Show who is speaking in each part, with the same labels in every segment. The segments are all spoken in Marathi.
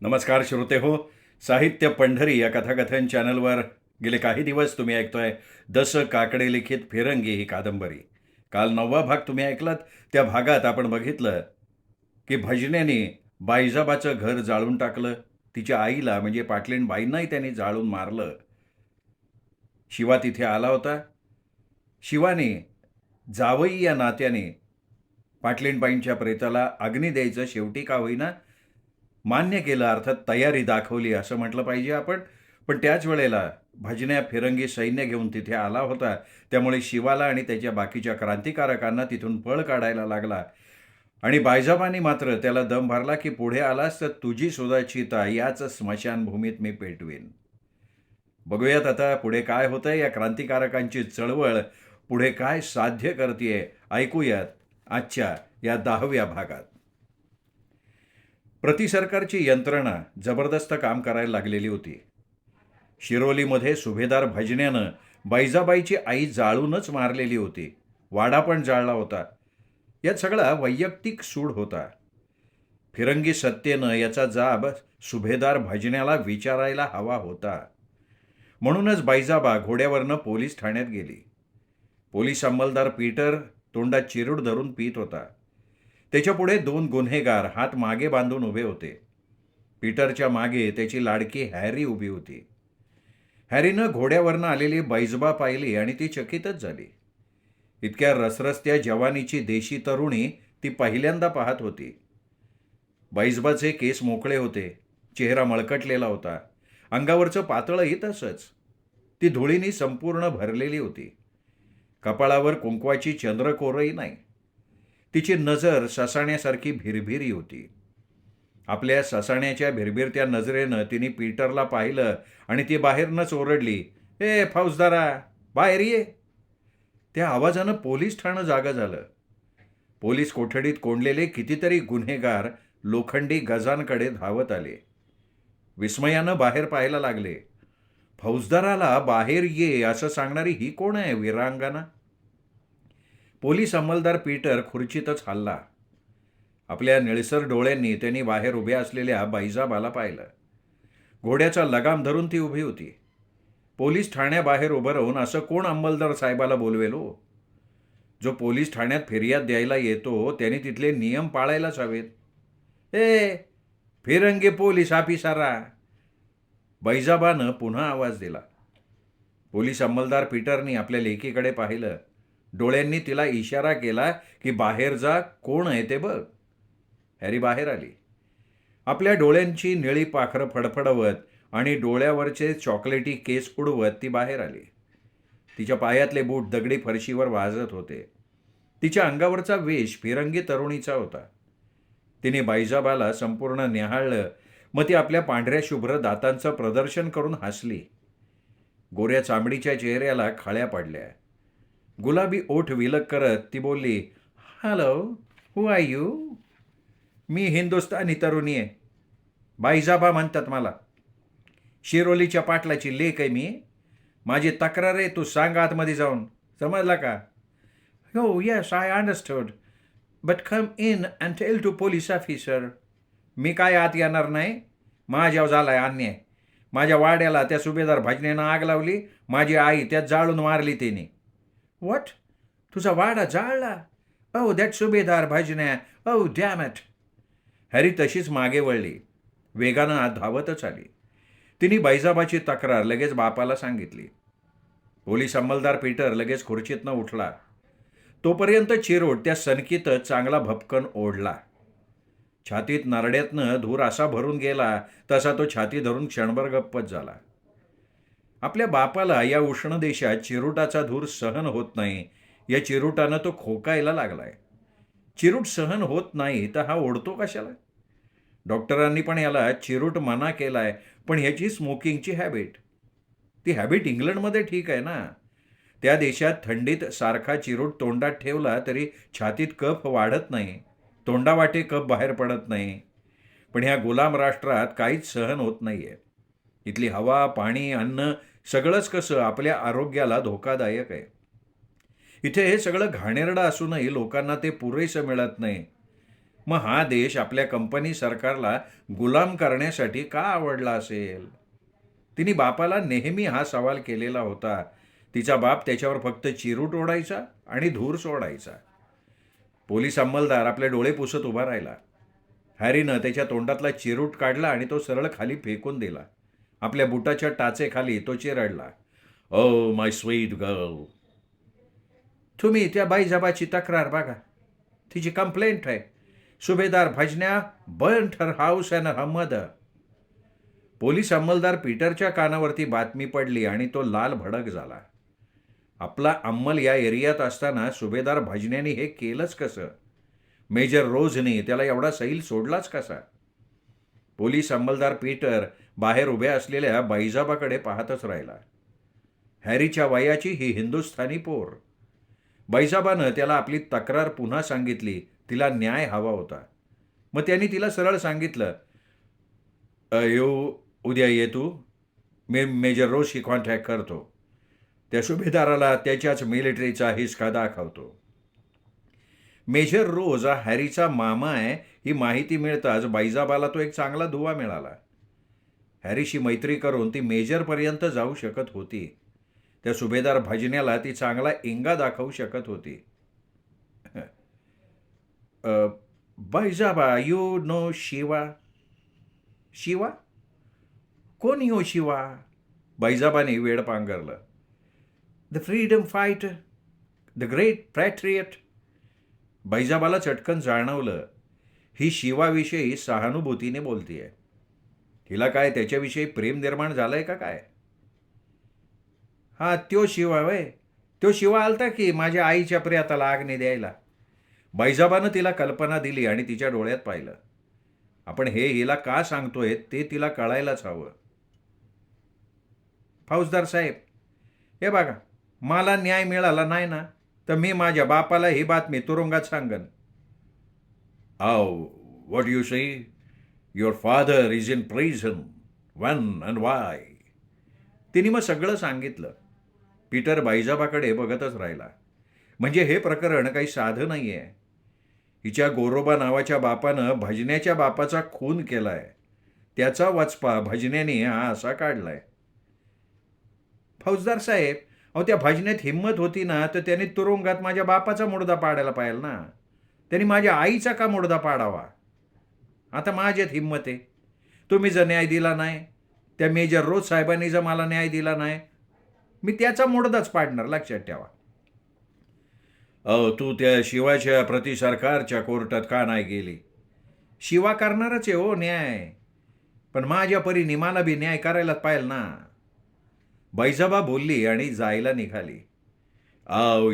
Speaker 1: नमस्कार श्रोते हो. साहित्य पंढरी या कथाकथन चॅनलवर गेले काही दिवस तुम्ही ऐकतोय दस काकडे लिखित फिरंगी ही कादंबरी. काल 9वा भाग तुम्ही ऐकलात. त्या भागात आपण बघितलं की भजन्याने बाईजाबाचं घर जाळून टाकलं. तिच्या आईला म्हणजे पाटलीणबाईंनाही त्यांनी जाळून मारलं. शिवा तिथे आला होता. शिवाने जावई या नात्याने पाटलीणबाईंच्या प्रेताला अग्नी द्यायचं शेवटी का होईना मान्य केलं, अर्थात तयारी दाखवली असं म्हटलं पाहिजे आपण. पण त्याच वेळेला भजन्या फिरंगी सैन्य घेऊन तिथे आला होता. त्यामुळे शिवाला आणि त्याच्या बाकीच्या क्रांतिकारकांना तिथून पळ काढायला लागला. आणि बायजाबांनी मात्र त्याला दम भरला की पुढे आलास तर तुझी सुद्धा चिता याच स्मशानभूमीत मी पेटवीन. बघूयात आता पुढे काय होतंय. या क्रांतिकारकांची चळवळ पुढे काय साध्य करतेय ऐकूयात आजच्या या 10व्या भागात. प्रतिसरकारची यंत्रणा जबरदस्त काम करायला लागलेली होती. शिरोलीमध्ये सुभेदार भजन्यानं बैजाबाईची आई जाळूनच मारलेली होती. वाडा पण जाळला होता. यात सगळा वैयक्तिक सूड होता. फिरंगी सत्तेनं याचा जाब सुभेदार भजन्याला विचारायला हवा होता. म्हणूनच बैजाबा घोड्यावरनं पोलीस ठाण्यात गेली. पोलीस अंमलदार पीटर तोंडात चिरूड धरून पीत होता. त्याच्यापुढे 2 गुन्हेगार हात मागे बांधून उभे होते. पीटरच्या मागे त्याची लाडकी हॅरी उभी होती. हॅरीनं घोड्यावरनं आलेली बैजबा पाहिली आणि ती चकितच झाली. इतक्या रसरसत्या जवानीची देशी तरुणी ती पहिल्यांदा पाहत होती. बैजबाचे केस मोकळे होते. चेहरा मळकटलेला होता. अंगावरचं पातळही तसंच. ती धुळीनी संपूर्ण भरलेली होती. कपाळावर कुंकवाची चंद्रकोरही नाही. तिची नजर ससाण्यासारखी भिरभिरी होती. आपल्या ससाण्याच्या भिरभिरत्या नजरेनं तिने पीटरला पाहिलं आणि ती बाहेरनंच ओरडली, "ए फौजदारा, बाहेर ये." त्या आवाजानं पोलीस ठाणं जागं झालं. पोलीस कोठडीत कोंडलेले कितीतरी गुन्हेगार लोखंडी गजांकडे धावत आले. विस्मयानं बाहेर पाहायला लागले. फौजदाराला बाहेर ये असं सांगणारी ही कोण आहे वीरांगना? पोलीस अंमलदार पीटर खुर्चीतच हलला. आपल्या निळसर डोळ्यांनी त्यांनी बाहेर उभ्या असलेल्या बैजाबाला पाहिलं. घोड्याचा लगाम धरून ती उभी होती. पोलीस ठाण्याबाहेर उभं राहून असं कोण अंमलदार साहेबाला बोलवेल हो? जो पोलीस ठाण्यात फिर्याद द्यायला येतो त्याने तिथले नियम पाळायलाच हवेत. "ए फिरंगी पोलीस ऑफिसरा!" बैजाबानं पुन्हा आवाज दिला. पोलीस अंमलदार पीटरनी आपल्या लेकीकडे पाहिलं. डोळ्यांनी तिला इशारा केला की बाहेर जा, कोण आहे ते बघ. हॅरी बाहेर आली. आपल्या डोळ्यांची निळी पाखरं फडफडवत आणि डोळ्यावरचे चॉकलेटी केस उडवत ती बाहेर आली. तिच्या पायातले बूट दगडी फरशीवर वाजत होते. तिच्या अंगावरचा वेश फिरंगी तरुणीचा होता. तिने बैजाबाला संपूर्ण न्याहाळलं. मग ती आपल्या पांढऱ्या शुभ्र दातांचं प्रदर्शन करून हसली. गोऱ्या चामडीच्या चेहऱ्याला खळ्या पडल्या. गुलाबी ओठ विलक करत ती बोलली, "हॅलो, हू आर यू?" "मी हिंदुस्थानी तरुणी आहे. बाईजाबा म्हणतात मला. शिरोलीच्या पाटलाची लेक आहे मी. माझी तक्रार आहे, तू सांग आतमध्ये जाऊन. समजला का?" "हो, yes, I understood. But come in and tell to police officer." "मी काय आत येणार नाही. माझ्यावर झालाय अन्याय. माझ्या वाड्याला त्या सुभेदार भजन्यानं आग लावली. माझी आई त्यात जाळून मारली तिने." "व्हॉट? तुझा वाडा जाळला? ओह, दॅट सुभेदार भजन्या. ओह डॅम इट." हॅरी तशीच मागे वळली. वेगानं आत धावतच आली. तिने बैजाबाची तक्रार लगेच बापाला सांगितली. पोलीस अंमलदार पीटर लगेच खुर्चीतनं उठला. तोपर्यंत चिरोट त्या सनकीतच चांगला भपकन ओढला. छातीत नरड्यातनं धूर असा भरून गेला तसा तो छाती धरून क्षणभर गप्पच झाला. आपल्या बापाला या उष्ण देशात चिरुटाचा धूर सहन होत नाही. या चिरुटानं तो खोकायला लागलाय. चिरूट सहन होत नाही तर हा ओढतो कशाला? डॉक्टरांनी पण याला चिरूट मना केलाय, पण ह्याची स्मोकिंगची हॅबिट. ती हॅबिट इंग्लंडमध्ये ठीक आहे ना. त्या देशात थंडीत सारखा चिरूट तोंडात ठेवला तरी छातीत कफ वाढत नाही, तोंडावाटे कफ बाहेर पडत नाही. पण ह्या गुलाम राष्ट्रात काहीच सहन होत नाहीये. इथली हवा, पाणी, अन्न सगळंच कसं आपल्या आरोग्याला धोकादायक आहे. इथे हे सगळं घाणेरडं असूनही लोकांना ते पुरेसं मिळत नाही. मग हा देश आपल्या कंपनी सरकारला गुलाम करण्यासाठी का आवडला असेल? तिने बापाला नेहमी हा सवाल केलेला होता. तिचा बाप त्याच्यावर फक्त चिरूट ओढायचा आणि धूर सोडायचा. पोलीस अंमलदार आपले डोळे पुसत उभा राहिला. हॅरीनं त्याच्या तोंडातला चिरूट काढला आणि तो सरळ खाली फेकून दिला. आपल्या बुटाच्या टाचेखाली तो चिरडला. Oh my sweet girl. तुम्ही त्या बाईजाबाची तक्रार बघा. तिची कंप्लेंट आहे. सुभेदार Bhajanya burnt her house and her mother. Police अंमलदार पीटरच्या कानावरती बातमी पडली आणि तो लाल भडक झाला. आपला अंमल या एरियात असताना सुभेदार भजन्याने हे केलंच कसं? मेजर रोजने त्याला एवढा सैल सोडलाच कसा? पोलीस अंमलदार पीटर बाहेर उभ्या असलेल्या बाईजाबाकडे पाहतच राहिला. हॅरीच्या वयाची ही हिंदुस्थानी पोर. बाईजाबानं त्याला आपली तक्रार पुन्हा सांगितली. तिला न्याय हवा होता. मग त्यांनी तिला सरळ सांगितलं, उद्या ये तू. मी मेजर रोजशी कॉन्टॅक्ट करतो. त्या सुभेदाराला त्याच्याच मिलिटरीचा हिसका दाखवतो. मेजर रोज हा हॅरीचा मामा आहे ही माहिती मिळताच बाईजाबाला तो एक चांगला दुवा मिळाला. हॅरीशी मैत्री करून ती मेजरपर्यंत जाऊ शकत होती. त्या सुभेदार भजन्याला ती चांगला इंगा दाखवू शकत होती. Baijaba, you know Shiva? शिवा? कोण यो शिवा? बाईजाबाने वेड पांघरलं. The freedom fighter, the great patriot. बाईजाबाला चटकन जाणवलं ही शिवाविषयी सहानुभूतीने बोलतीये. हिला काय त्याच्याविषयी प्रेम निर्माण झालंय का काय? हा त्यो शिवा वय. त्यो शिवा आलता की माझ्या आईच्या प्रियाताला आग्ने द्यायला. बाईजाबानं तिला कल्पना दिली आणि तिच्या डोळ्यात पाहिलं. आपण हे हिला का सांगतोय ते तिला कळायलाच हवं. फौजदार साहेब, हे बघा, मला न्याय मिळाला नाही ना तर मी माझ्या बापाला ही बातमी तुरुंगात सांगन. What you say? Your father is in prison. One and Y? तिने मग सगळं सांगितलं. पीटर बाईजाबाकडे बघतच राहिला. म्हणजे हे प्रकरण काही साधं नाही आहे. हिच्या गोरोबा नावाच्या बापानं भजन्याच्या बापाचा खून केलाय. त्याचा वचपा भजन्याने हा असा काढलाय. फौजदार साहेब, अहो त्या भजन्यात हिंमत होती ना तर त्याने तुरुंगात माझ्या बापाचा मुडदा पाडायला पाहिजे ना. त्यांनी माझ्या आईचा का मुडदा पाडावा? आता माझ्यात हिंमत आहे. तुम्ही जर न्याय दिला नाही, त्या मेजर रोज साहेबांनी जर मला न्याय दिला नाही, मी त्याचा मुडदाच पाडणार, लक्षात ठेवा. तू त्या शिवाच्या प्रति सरकारच्या कोर्टात का नाही गेली? शिवा करणारच आहे हो न्याय, पण माझ्या परीने मला बी न्याय करायलाच पाहिजे ना. बाईजाबा बोलली आणि जायला निघाली.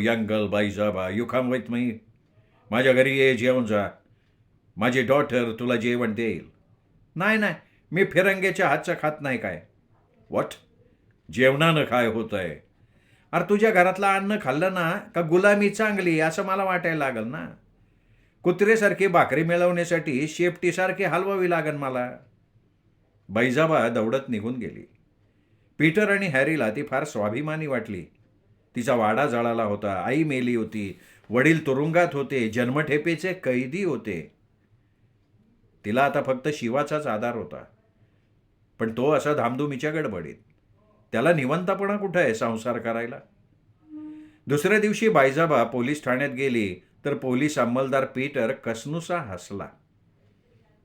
Speaker 1: यंगल बाईजाबा, यू कम विथ मी. माझ्या घरी ये, जेवण जा. माझी डॉटर तुला जेवण देईल. नाही नाही, मी फिरंग्याच्या हातचं खात नाही. काय? व्हॉट? जेवणानं काय होत आहे? अरे तुझ्या घरातलं अन्न खाल्लं ना का गुलामी चांगली असं मला वाटायला लागल ना. कुत्रेसारखी भाकरी मिळवण्यासाठी शेपटीसारखी हलवावी लागन मला. बाईजाबा दौडत निघून गेली. पीटर आणि हॅरीला ती फार स्वाभिमानी वाटली. तिचा वाडा जळाला होता. आई मेली होती. वडील तुरुंगात होते. जन्मठेपेचे कैदी होते. तिला आता फक्त शिवाचाच आधार होता. पण तो असा धामधुमीच्या गडबडीत. त्याला निवंतपणा कुठं आहे संसार करायला? दुसऱ्या दिवशी बाईजाबा पोलीस ठाण्यात गेली तर पोलीस अंमलदार पीटर कसनुसा हसला.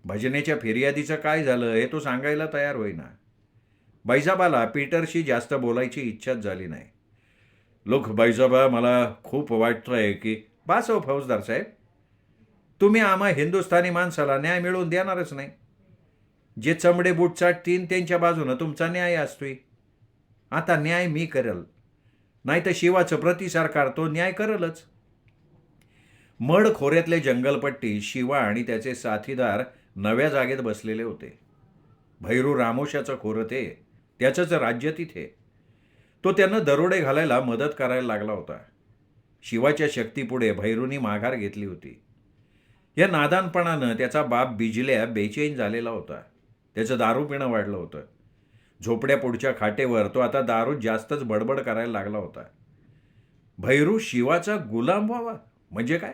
Speaker 1: भजनेच्या फिर्यादीचं काय झालं हे तो सांगायला तयार होईना. बाईजाबाला पीटरशी जास्त बोलायची इच्छाच झाली नाही. लोक बाईजाबा, मला खूप वाटतंय की. बास हो फौजदार साहेब, तुम्ही आम्हा हिंदुस्थानी माणसाला न्याय मिळवून देणारच नाही. जे चमडे बूट चाटतीन त्यांच्या बाजूनं तुमचा न्याय असतोय. आता न्याय मी करल, नाही तर शिवाचं प्रतिसरकार तो न्याय करलच. मड खोऱ्यातले जंगलपट्टी शिवा आणि त्याचे साथीदार नव्या जागेत बसलेले होते. भैरू रामोशाचं खोरं ते, त्याचंच राज्य तिथे. तो त्यांना दरोडे घालायला मदत करायला लागला होता. शिवाच्या शक्तीपुढे भैरूनी माघार घेतली होती. या नादानपणानं त्याचा बाप बिजल्या बेचैन झालेला होता. त्याचं दारू पिणं वाढलं होतं. झोपड्या पुढच्या खाटेवर तो आता दारू जास्तच बडबड करायला लागला होता. भैरू शिवाचा गुलाम व्हावा म्हणजे काय?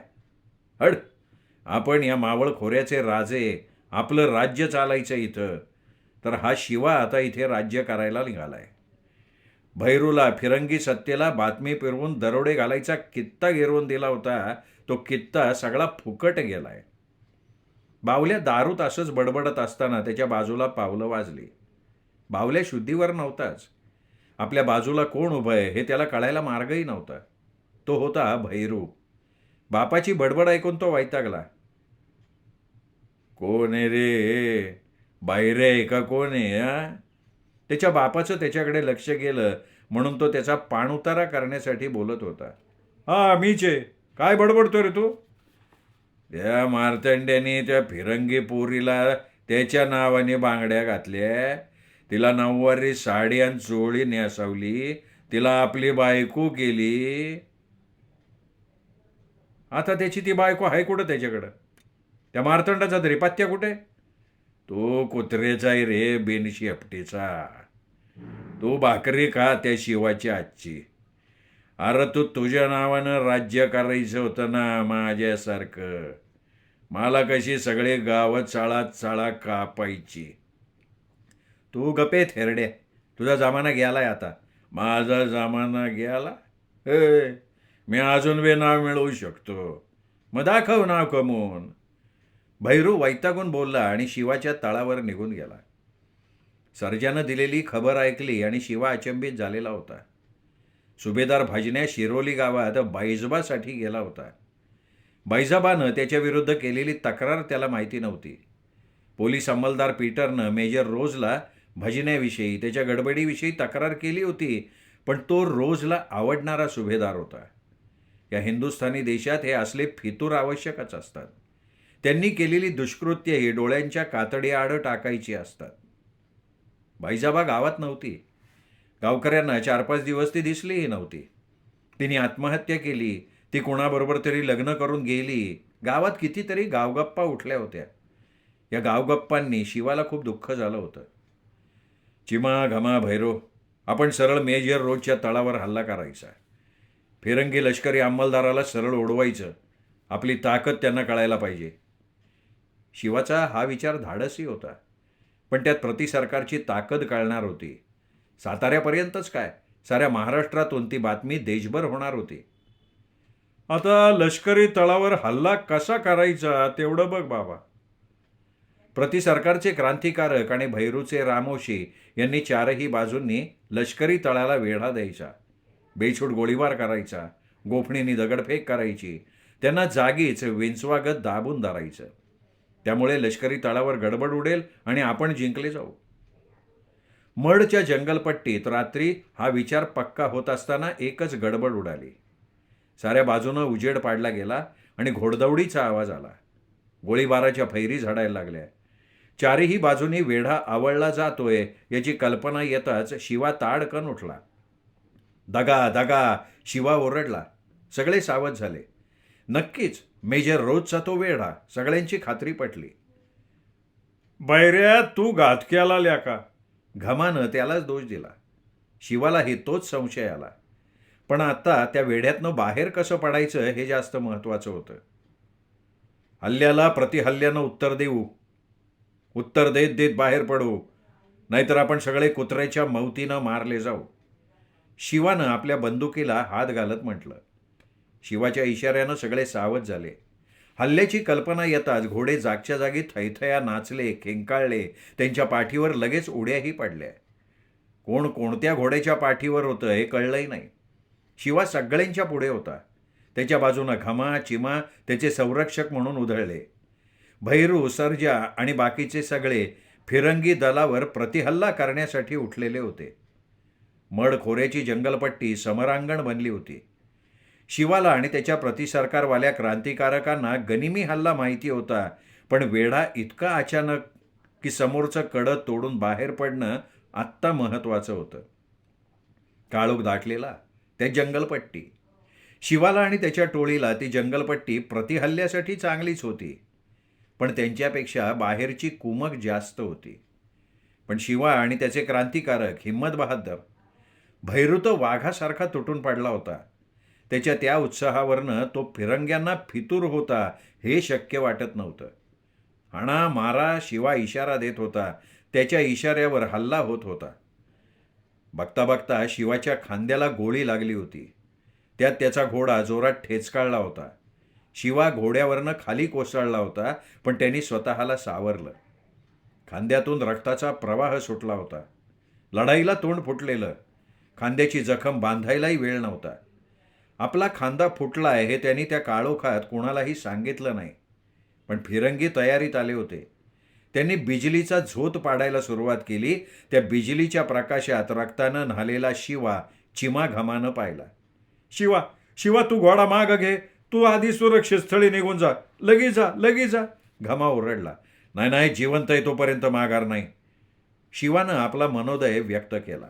Speaker 1: हड, आपण या मावळ खोऱ्याचे राजे, आपलं राज्य चालायचं इथं. तर हा शिवा आता इथे राज्य करायला निघालाय. भैरूला, फिरंगी सत्तेला बातमी फिरवून दरोडे घालायचा कित्ता गिरवून दिला होता, तो कित्ता सगळा फुकट गेलाय. बावल्या दारूत असंच बडबडत असताना त्याच्या बाजूला पावलं वाजली. बावल्या शुद्धीवर नव्हताच. आपल्या बाजूला कोण उभं आहे हे त्याला कळायला मार्गही नव्हता. तो होता भैरू. बापाची बडबड ऐकून तो वैतागला. कोण आहे रे? बाहेर आहे का कोण आहे हा? त्याच्या बापाचं त्याच्याकडे लक्ष गेलं म्हणून तो त्याचा पाणउतारा करण्यासाठी बोलत होता. हा मीच आहे. काय बडबडतो रे तू? त्या मार्तंड्याने त्या फिरंगी पोरीला त्याच्या नावाने बांगड्या घातल्या, तिला नऊवारी साडी आणि चोळी नेसवली, तिला आपली बायको केली. आता त्याची ती बायको आहे कुठं त्याच्याकडं? त्या मार्तंडाचा तरी पत्त्या कुठे? तो कुत्रेचा आहे रे, बिनशेपटीचा. तू भाकरी खा त्या शिवाची आजची. अरे तू तुझ्या नावानं राज्य करायचं होतं ना माझ्यासारखं. मला कशी सगळे गावं चाळात चाळा कापायची. तू गपे थेरड्या, तुझा जमाना गेलाय आता. माझा जमाना गेला? हे, मी अजून बी नाव मिळवू शकतो. मग दाखव नाव कमवून. भैरू वैतागून बोलला आणि शिवाच्या तळावर निघून गेला. सर्जानं दिलेली खबर ऐकली आणि शिवा अचंबित झालेला होता. सुभेदार भाजण्या शिरोली गावात बैजबासाठी गेला होता. बैजाबानं त्याच्याविरुद्ध केलेली तक्रार त्याला माहिती नव्हती. पोलीस अंमलदार पीटरनं मेजर रोजला भजण्याविषयी, त्याच्या गडबडीविषयी तक्रार केली होती, पण तो रोजला आवडणारा सुभेदार होता. या हिंदुस्थानी देशात हे असले फितूर आवश्यकच असतात. त्यांनी केलेली दुष्कृत्य ही डोळ्यांच्या कातडीआड टाकायची असतात. बैजाबा गावात नव्हती. गावकऱ्यांना 4-5 दिवस ती दिसलीही नव्हती. तिने आत्महत्या केली, ती कोणाबरोबर तरी लग्न करून गेली. गावात कितीतरी गावगप्पा उठल्या होत्या. या गावगप्पांनी शिवाला खूप दुःख झालं होतं. चिमा घमा भैरो, आपण सरळ मेजर रोजच्या तळावर हल्ला करायचा. फिरंगी लष्करी अंमलदाराला सरळ ओढवायचं. आपली ताकद त्यांना कळायला पाहिजे. शिवाचा हा विचार धाडसी होता, पण त्यात प्रतिसरकारची ताकद कळणार होती. साताऱ्यापर्यंतच काय, साऱ्या महाराष्ट्रातून ती बातमी देशभर होणार होती. आता लष्करी तळावर हल्ला कसा करायचा तेवढं बघ बाबा. प्रतिसरकारचे क्रांतिकारक आणि भैरूचे रामोशी यांनी चारही बाजूंनी लष्करी तळाला वेढा द्यायचा. बेछूट गोळीबार करायचा, गोफणीनी दगडफेक करायची, त्यांना जागीच विंचवागत दाबून धरायचं. त्यामुळे लष्करी तळावर गडबड उडेल आणि आपण जिंकले जाऊ. मडच्या जंगलपट्टीत रात्री हा विचार पक्का होत असताना एकच गडबड उडाली. साऱ्या बाजूनं उजेड पाडला गेला आणि घोडदौडीचा आवाज आला. गोळीबाराच्या फैरी झडायला लागल्या. चारही बाजूनी वेढा आवळला जातोय याची कल्पना येताच शिवा ताडकन उठला. दगा दगा, शिवा ओरडला. सगळे सावध झाले. नक्कीच मेजर रोजचा तो वेढा. सगळ्यांची खात्री पटली. बैऱ्या, तू घातक्याला ल्या का? घमानं त्यालाच दोष दिला. शिवालाही तोच संशय आला. पण आता त्या वेढ्यातनं बाहेर कसं पडायचं हे जास्त महत्त्वाचं होतं. हल्ल्याला प्रतिहल्ल्यानं उत्तर देऊ. उत्तर देत देत बाहेर पडू, नाहीतर आपण सगळे कुत्र्याच्या मौतीनं मारले जाऊ. शिवानं आपल्या बंदुकीला हात घालत म्हटलं. शिवाच्या इशाऱ्यानं सगळे सावध झाले. हल्ल्याची कल्पना येताच घोडे जागच्या जागी थैथया नाचले, खेंकाळले. त्यांच्या पाठीवर लगेच उड्याही पडल्या. कोण कोणत्या घोड्याच्या पाठीवर होतं हे कळलंही नाही. शिवा सगळ्यांच्या पुढे होता. त्याच्या बाजूनं घमा, चिमा त्याचे संरक्षक म्हणून उधळले. भैरू, सर्जा आणि बाकीचे सगळे फिरंगी दलावर प्रतिहल्ला करण्यासाठी उठलेले होते. मड खोऱ्याची जंगलपट्टी समरांगण बनली होती. शिवाला आणि त्याच्या प्रतिसरकारवाल्या क्रांतिकारकांना गनिमी हल्ला माहिती होता, पण वेढा इतका अचानक की समोरचं कडं तोडून बाहेर पडणं आत्ता महत्त्वाचं होतं. काळोख दाटलेला त्या जंगलपट्टी. शिवाला आणि त्याच्या टोळीला ती जंगलपट्टी प्रतिहल्ल्यासाठी चांगलीच होती, पण त्यांच्यापेक्षा बाहेरची कुमक जास्त होती. पण शिवा आणि त्याचे क्रांतिकारक हिम्मत बहाद्दर. भैरू तो वाघासारखा तुटून पडला होता. त्याच्या त्या उत्साहावरनं तो फिरंग्यांना फितूर होता हे शक्य वाटत नव्हतं. हाणा मारा शिवा इशारा देत होता. त्याच्या इशाऱ्यावर हल्ला होत होता. बघता बघता शिवाच्या खांद्याला गोळी लागली होती. त्यात त्याचा घोडा जोरात ठेचकाळला होता. शिवा घोड्यावरनं खाली कोसळला होता, पण त्यांनी स्वतःला सावरलं. खांद्यातून रक्ताचा प्रवाह सुटला होता. लढाईला तोंड फुटलेलं. खांद्याची जखम बांधायलाही वेळ नव्हता. आपला खांदा फुटलाय हे त्यांनी त्या काळोखात कोणालाही सांगितलं नाही. पण फिरंगी तयारीत आले होते. त्यांनी बिजलीचा झोत पाडायला सुरुवात केली. त्या बिजलीच्या प्रकाशात रक्तानं न्हालेला शिवा चिमाघामानं पाहिला. शिवा, शिवा तू घोडा माग घे. तू आधी सुरक्षित स्थळी निघून जा. लगेच जा, लगेच जा. घामा ओरडला. नाही नाही, जिवंत आहे तोपर्यंत माघार नाही. शिवानं आपला मनोदय व्यक्त केला.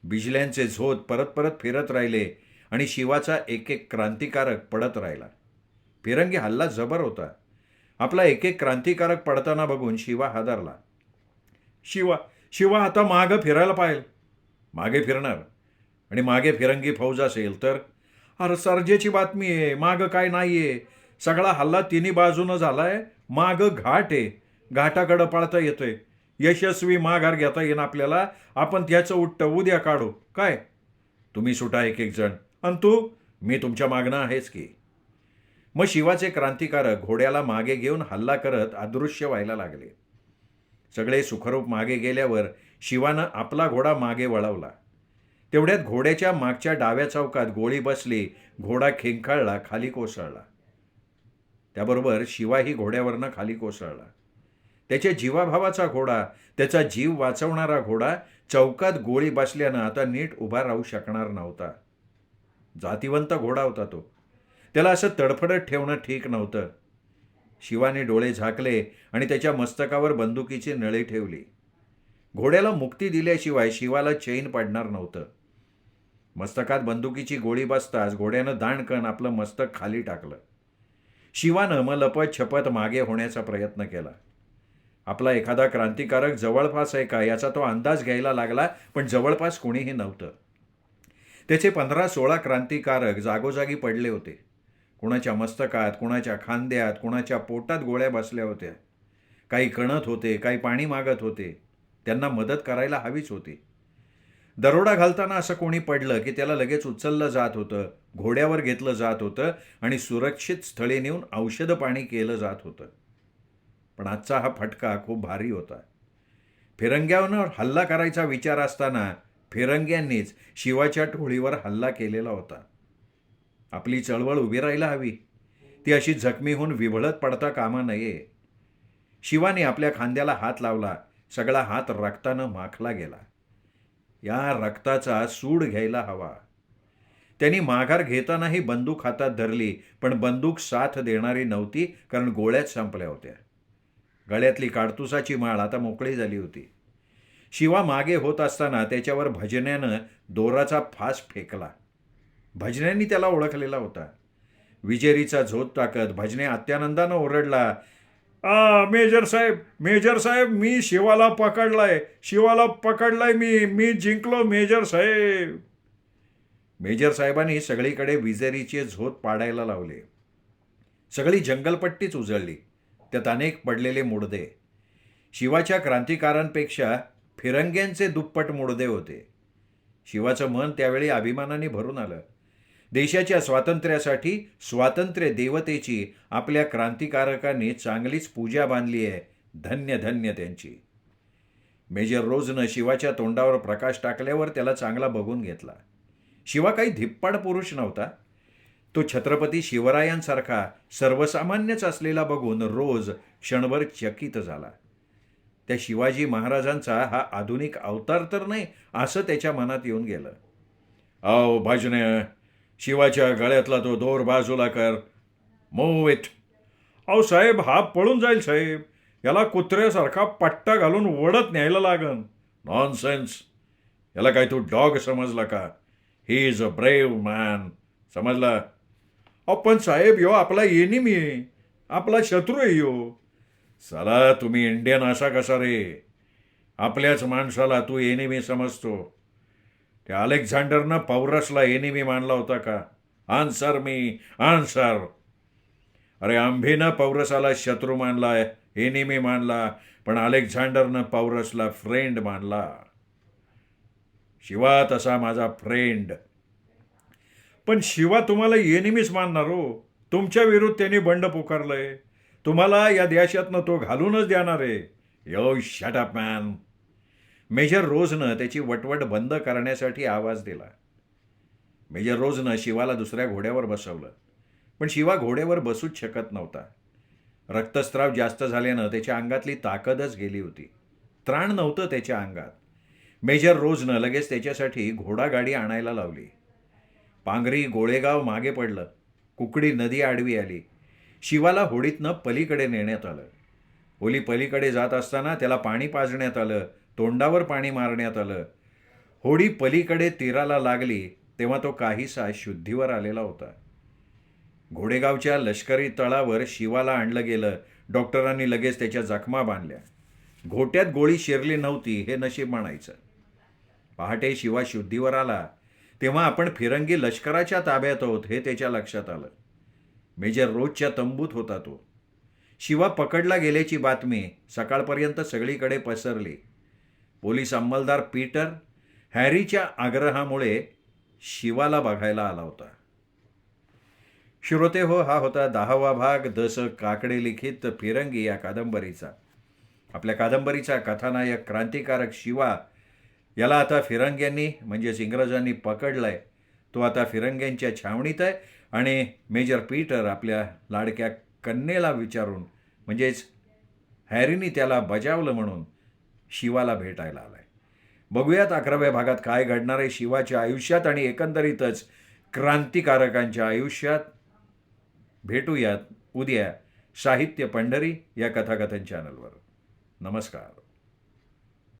Speaker 1: बिजल्यांचे झोत परत परत फिरत राहिले आणि शिवाचा एक एक क्रांतिकारक पडत राहिला. फिरंगी हल्ला जबर होता. आपला एक एक क्रांतिकारक पडताना बघून शिवा हादरला. शिवा, शिवा आता मागं फिरायला पाहिजे. मागे फिरणार आणि मागे फिरंगी फौज असेल तर? अरे सर्जेची बातमी आहे, मागं काय नाहीये. सगळा हल्ला तिन्ही बाजूनं झालाय. मागं घाट आहे. घाटाकडं पळता येतोय. यशस्वी माघार घेता येईन आपल्याला. आपण त्याचं उट्ट उद्या काढू. काय तुम्ही सुटा एक एक जण, आणि तू? मी तुमच्या मागणं आहेच की. मग शिवाचे क्रांतिकारक घोड्याला मागे घेऊन हल्ला करत अदृश्य व्हायला लागले. सगळे सुखरूप मागे गेल्यावर शिवानं आपला घोडा मागे वळवला. तेवढ्यात घोड्याच्या मागच्या डाव्या चौकात गोळी बसली. घोडा खिंखाळला, खाली कोसळला. त्याबरोबर शिवाही घोड्यावरनं खाली कोसळला. त्याच्या जीवाभावाचा घोडा, त्याचा जीव वाचवणारा घोडा चौकात गोळी बसल्यानं आता नीट उभा राहू शकणार नव्हता. जातिवंत घोडा होता तो. त्याला असं तडफडत ठेवणं ठीक नव्हतं. शिवाने डोळे झाकले आणि त्याच्या मस्तकावर बंदुकीची नळी ठेवली. घोड्याला मुक्ती दिल्याशिवाय शिवाला चैन पडणार नव्हतं. मस्तकात बंदुकीची गोळी बसताच घोड्यानं दाणकन आपलं मस्तक खाली टाकलं. शिवानं मग लपत छपत मागे होण्याचा प्रयत्न केला. आपला एखादा क्रांतिकारक जवळपास आहे का याचा तो अंदाज घ्यायला लागला, पण जवळपास कोणीही नव्हतं. त्याचे 15-16 क्रांतिकारक जागोजागी पडले होते. कुणाच्या मस्तकात, कुणाच्या खांद्यात, कुणाच्या पोटात गोळ्या बसल्या होत्या. काही कणत होते, काही पाणी मागत होते. त्यांना मदत करायला हवीच होती. दरोडा घालताना असं कोणी पडलं की त्याला लगेच उचललं जात होतं, घोड्यावर घेतलं जात होतं आणि सुरक्षित स्थळी नेऊन औषध पाणी केलं जात होतं. पण आजचा हा फटका खूप भारी होता. फिरंग्यांवर हल्ला करायचा विचार असताना फिरंग्यांनीच शिवाच्या टोळीवर हल्ला केलेला होता. आपली चळवळ उभी राहायला हवी. ती अशी जखमी होऊन विव्हळत पडता कामा नये. शिवाने आपल्या खांद्याला हात लावला. सगळा हात रक्तानं माखला गेला. या रक्ताचा सूड घ्यायला हवा. त्यांनी माघार घेतानाही बंदूक हातात धरली, पण बंदूक साथ देणारी नव्हती, कारण गोळ्याच संपल्या होत्या. गळ्यातली काडतुसाची माळ आता मोकळी झाली होती. शिवा मागे होत असताना त्याच्यावर भजन्यानं दोराचा फास फेकला. भजन्यांनी त्याला ओळखलेला होता. विजेरीचा झोत टाकत भजने अत्यानंदानं ओरडला, मेजर साहेब, मेजर साहेब, मी शिवाला पकडलाय, शिवाला पकडलाय, मी जिंकलो मेजर साहेब. मेजर साहेबांनी सगळीकडे विजेरीचे झोत पाडायला लावले. सगळी जंगलपट्टीच उजळली. त्यात अनेक पडलेले मुडदे. शिवाच्या क्रांतिकारांपेक्षा फिरंग्यांचे दुप्पट मुडदे होते. शिवाचं मन त्यावेळी अभिमानाने भरून आलं. देशाच्या स्वातंत्र्यासाठी स्वातंत्र्य देवतेची आपल्या क्रांतिकारकांनी चांगलीच पूजा बांधली आहे. धन्य धन्य त्यांची. मेजर रोजनं शिवाच्या तोंडावर प्रकाश टाकल्यावर त्याला चांगला बघून घेतला. शिवा काही धिप्पाड पुरुष नव्हता. तो छत्रपती शिवरायांसारखा सर्वसामान्यच असलेला बघून रोज क्षणभर चकित झाला. त्या शिवाजी महाराजांचा हा आधुनिक अवतार तर नाही असं त्याच्या मनात येऊन गेलं. आओ भजने, शिवाच्या गळ्यातला तो दोर बाजूला कर. Move it. अहो साहेब, हा पळून जाईल साहेब. याला कुत्र्यासारखा पट्टा घालून ओढत न्यायला लागन. नॉनसेन्स. याला काय तू डॉग समजला का? He is a brave man. समजला? अहो पण साहेब, यो आपला एनिमी आहे. आपला शत्रू आहे यो. चला, तुम्ही इंडियन असा कसा रे? आपल्याच माणसाला तू एनिमी समजतो. त्या अलेक्झांडरनं पौरसला एनिमी मानला होता का? आन्सर मी, आन्सर. अरे आंभीनं पौरसाला शत्रू मानलाय, एनिमी मानला, पण अलेक्झांडरनं पौरसला फ्रेंड मानला. शिवा तसा माझा फ्रेंड. पण शिवा तुम्हाला एनिमीच मानणार हो. तुमच्या विरुद्ध त्यांनी बंड पुकारलंय. तुम्हाला या देशातनं तो घालूनच देणार आहे. यो शट अप मॅन. मेजर रोजनं त्याची वटवट बंद करण्यासाठी आवाज दिला. मेजर रोजनं शिवाला दुसऱ्या घोड्यावर बसवलं. पण शिवा घोड्यावर बसूच शकत नव्हता. रक्तस्राव जास्त झाल्यानं त्याच्या अंगातली ताकदच गेली होती. त्राण नव्हतं त्याच्या अंगात. मेजर रोजनं लगेच त्याच्यासाठी घोडागाडी आणायला लावली. पांगरी गोळेगाव मागे पडलं. कुकडी नदी आडवी आली. शिवाला होडीतनं पलीकडे नेण्यात आलं. होली पलीकडे जात असताना त्याला पाणी पाजण्यात आलं. तोंडावर पाणी मारण्यात आलं. होडी पलीकडे तीराला लागली तेव्हा तो काहीसा शुद्धीवर आलेला होता. घोडेगावच्या लष्करी तळावर शिवाला आणलं गेलं. डॉक्टरांनी लगेच त्याच्या जखमा बांधल्या. घोट्यात गोळी शिरली नव्हती हे नशीब म्हणायचं. पहाटे शिवा शुद्धीवर आला तेव्हा आपण फिरंगी लष्कराच्या ताब्यात आहोत हे त्याच्या लक्षात आलं. मेजर रोजच्या तंबूत होता तो. शिवा पकडला गेल्याची बातमी सकाळपर्यंत सगळीकडे पसरली. पोलीस अंमलदार पीटर हॅरीच्या आग्रहामुळे शिवाला बघायला आला होता. श्रोते हो, हा होता 10वा भाग द स काकडे लिखित फिरंगी या कादंबरीचा. आपल्या कादंबरीचा कथानायक क्रांतिकारक शिवा याला आता फिरंग्यांनी म्हणजेच इंग्रजांनी पकडलाय. तो आता फिरंग्यांच्या छावणीत आहे आणि मेजर पीटर आपल्या लाडक्या कन्येला विचारून म्हणजेच हॅरीनी त्याला बजावलं म्हणून शिवाला भेटायला आलाय. बघूयात 11व्या भागात काय घडणार आहे शिवाच्या आयुष्यात आणि एकंदरीतच क्रांतिकारकांच्या आयुष्यात. भेटूयात उद्या साहित्य पंढरी या कथाकथन चॅनलवर. नमस्कार.